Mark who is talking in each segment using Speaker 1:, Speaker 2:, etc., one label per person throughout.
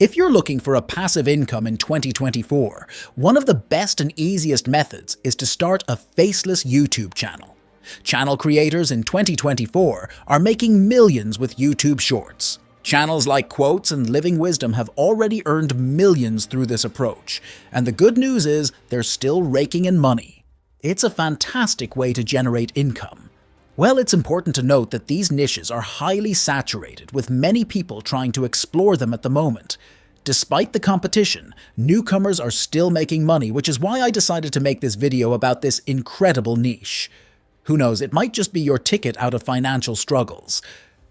Speaker 1: If you're looking for a passive income in 2024, one of the best and easiest methods is to start a faceless YouTube channel. Channel creators in 2024 are making millions with YouTube Shorts. Channels like Quotes and Living Wisdom have already earned millions through this approach, and the good news is they're still raking in money. It's a fantastic way to generate income. Well, it's important to note that these niches are highly saturated, with many people trying to explore them at the moment. Despite the competition, newcomers are still making money, which is why I decided to make this video about this incredible niche. Who knows, it might just be your ticket out of financial struggles.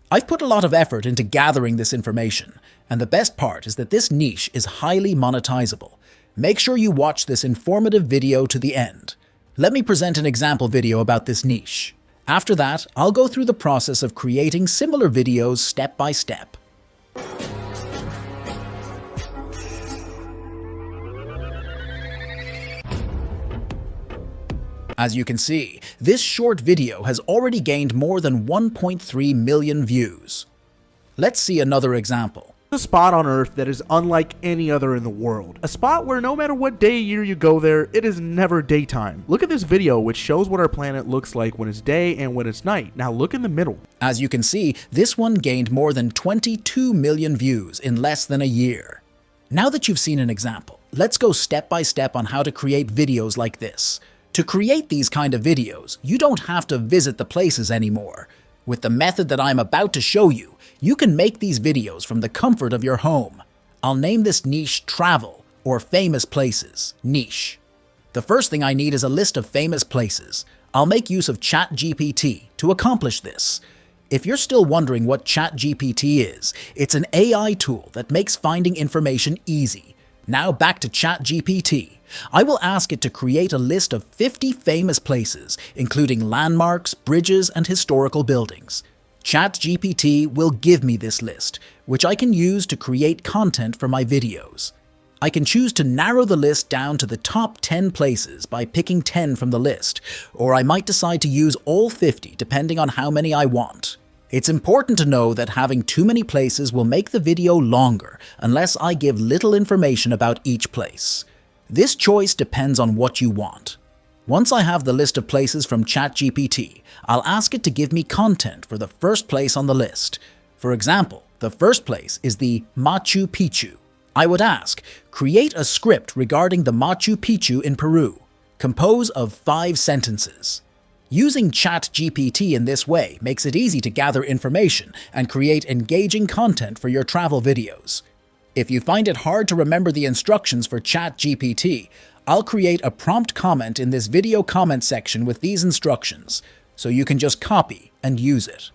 Speaker 1: I've put a lot of effort into gathering this information, and the best part is that this niche is highly monetizable. Make sure you watch this informative video to the end. Let me present an example video about this niche. After that, I'll go through the process of creating similar videos step by step. As you can see, this short video has already gained more than 1.3 million views. Let's see another example.
Speaker 2: A spot on Earth that is unlike any other in the world. A spot where no matter what day of year you go there, it is never daytime. Look at this video, which shows what our planet looks like when it's day and when it's night. Now look in the middle.
Speaker 1: As you can see, this one gained more than 22 million views in less than a year. Now that you've seen an example, let's go step by step on how to create videos like this. To create these kind of videos, you don't have to visit the places anymore. With the method that I'm about to show you, you can make these videos from the comfort of your home. I'll name this niche Travel or Famous Places niche. The first thing I need is a list of famous places. I'll make use of ChatGPT to accomplish this. If you're still wondering what ChatGPT is, it's an AI tool that makes finding information easy. Now back to ChatGPT. I will ask it to create a list of 50 famous places, including landmarks, bridges, and historical buildings. ChatGPT will give me this list, which I can use to create content for my videos. I can choose to narrow the list down to the top 10 places by picking 10 from the list, or I might decide to use all 50 depending on how many I want. It's important to know that having too many places will make the video longer unless I give little information about each place. This choice depends on what you want. Once I have the list of places from ChatGPT, I'll ask it to give me content for the first place on the list. For example, the first place is the Machu Picchu. I would ask, create a script regarding the Machu Picchu in Peru. Compose of 5 sentences. Using ChatGPT in this way makes it easy to gather information and create engaging content for your travel videos. If you find it hard to remember the instructions for ChatGPT, I'll create a prompt comment in this video comment section with these instructions, so you can just copy and use it.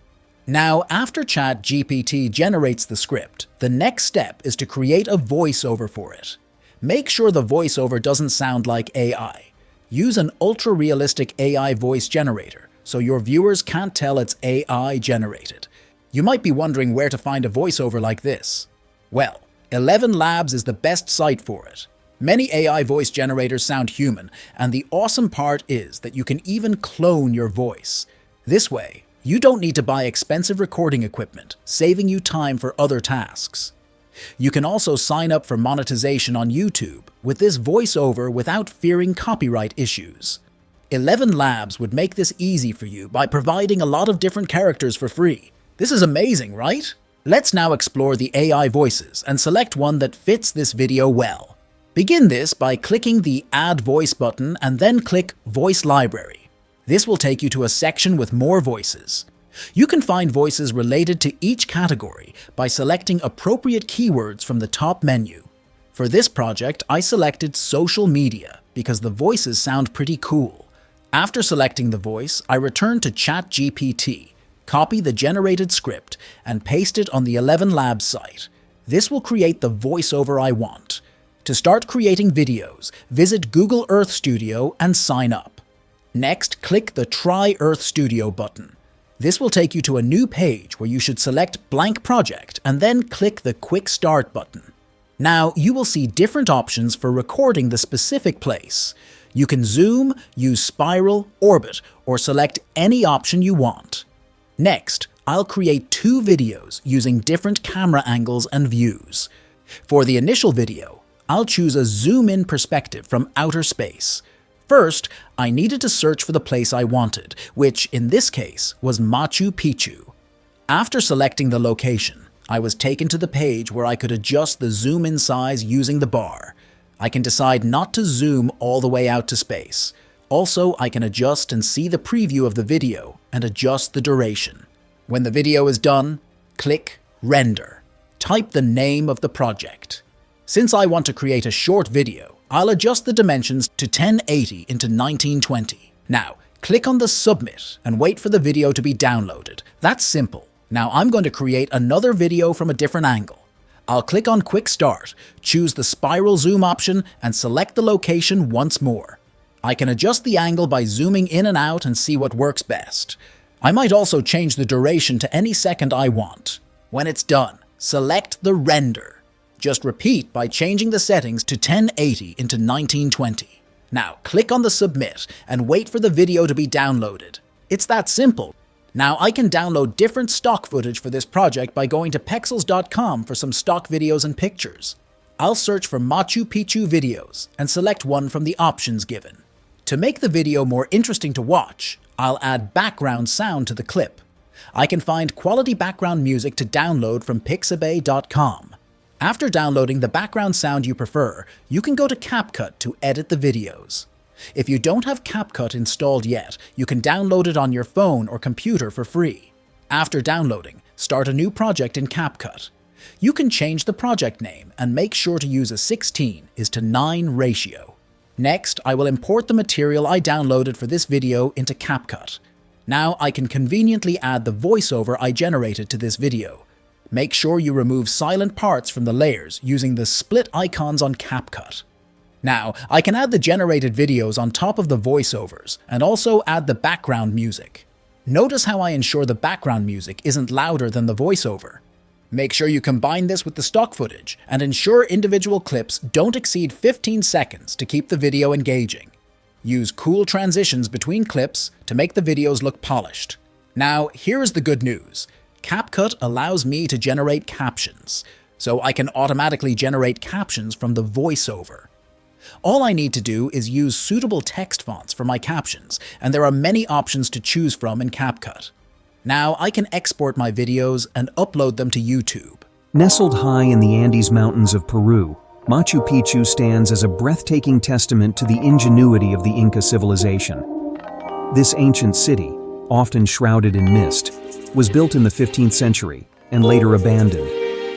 Speaker 1: Now, after ChatGPT generates the script, the next step is to create a voiceover for it. Make sure the voiceover doesn't sound like AI. Use an ultra-realistic AI voice generator, so your viewers can't tell it's AI generated. You might be wondering where to find a voiceover like this. Well, 11 Labs is the best site for it. Many AI voice generators sound human, and the awesome part is that you can even clone your voice. This way, you don't need to buy expensive recording equipment, saving you time for other tasks. You can also sign up for monetization on YouTube with this voiceover without fearing copyright issues. 11 Labs would make this easy for you by providing a lot of different characters for free. This is amazing, right? Let's now explore the AI voices and select one that fits this video well. Begin this by clicking the Add Voice button and then click Voice Library. This will take you to a section with more voices. You can find voices related to each category by selecting appropriate keywords from the top menu. For this project, I selected social media because the voices sound pretty cool. After selecting the voice, I return to ChatGPT, copy the generated script, and paste it on the 11 Labs site. This will create the voiceover I want. To start creating videos, visit Google Earth Studio and sign up. Next, click the Try Earth Studio button. This will take you to a new page where you should select Blank Project and then click the Quick Start button. Now, you will see different options for recording the specific place. You can zoom, use spiral, orbit, or select any option you want. Next, I'll create 2 videos using different camera angles and views. For the initial video, I'll choose a zoom-in perspective from outer space. First, I needed to search for the place I wanted, which in this case was Machu Picchu. After selecting the location, I was taken to the page where I could adjust the zoom-in size using the bar. I can decide not to zoom all the way out to space. Also, I can adjust and see the preview of the video and adjust the duration. When the video is done, click Render. Type the name of the project. Since I want to create a short video, I'll adjust the dimensions to 1080 into 1920. Now, click on the Submit and wait for the video to be downloaded. That's simple. Now I'm going to create another video from a different angle. I'll click on Quick Start, choose the spiral zoom option, and select the location once more. I can adjust the angle by zooming in and out and see what works best. I might also change the duration to any second I want. When it's done, select the Render. Just repeat by changing the settings to 1080 into 1920. Now click on the Submit and wait for the video to be downloaded. It's that simple. Now I can download different stock footage for this project by going to pexels.com for some stock videos and pictures. I'll search for Machu Picchu videos and select one from the options given. To make the video more interesting to watch, I'll add background sound to the clip. I can find quality background music to download from pixabay.com. After downloading the background sound you prefer, you can go to CapCut to edit the videos. If you don't have CapCut installed yet, you can download it on your phone or computer for free. After downloading, start a new project in CapCut. You can change the project name and make sure to use a 16:9 ratio. Next, I will import the material I downloaded for this video into CapCut. Now I can conveniently add the voiceover I generated to this video. Make sure you remove silent parts from the layers using the split icons on CapCut. Now, I can add the generated videos on top of the voiceovers and also add the background music. Notice how I ensure the background music isn't louder than the voiceover. Make sure you combine this with the stock footage and ensure individual clips don't exceed 15 seconds to keep the video engaging. Use cool transitions between clips to make the videos look polished. Now, here is the good news. CapCut allows me to generate captions, so I can automatically generate captions from the voiceover. All I need to do is use suitable text fonts for my captions, and there are many options to choose from in CapCut. Now I can export my videos and upload them to YouTube.
Speaker 3: Nestled high in the Andes Mountains of Peru, Machu Picchu stands as a breathtaking testament to the ingenuity of the Inca civilization. This ancient city, often shrouded in mist, was built in the 15th century and later abandoned,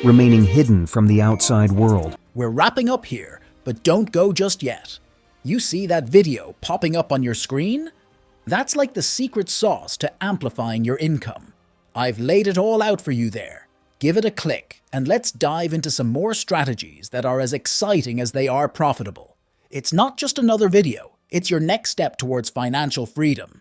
Speaker 3: remaining hidden from the outside world.
Speaker 1: We're wrapping up here. But don't go just yet. You see that video popping up on your screen? That's like the secret sauce to amplifying your income. I've laid it all out for you there. Give it a click and let's dive into some more strategies that are as exciting as they are profitable. It's not just another video, it's your next step towards financial freedom.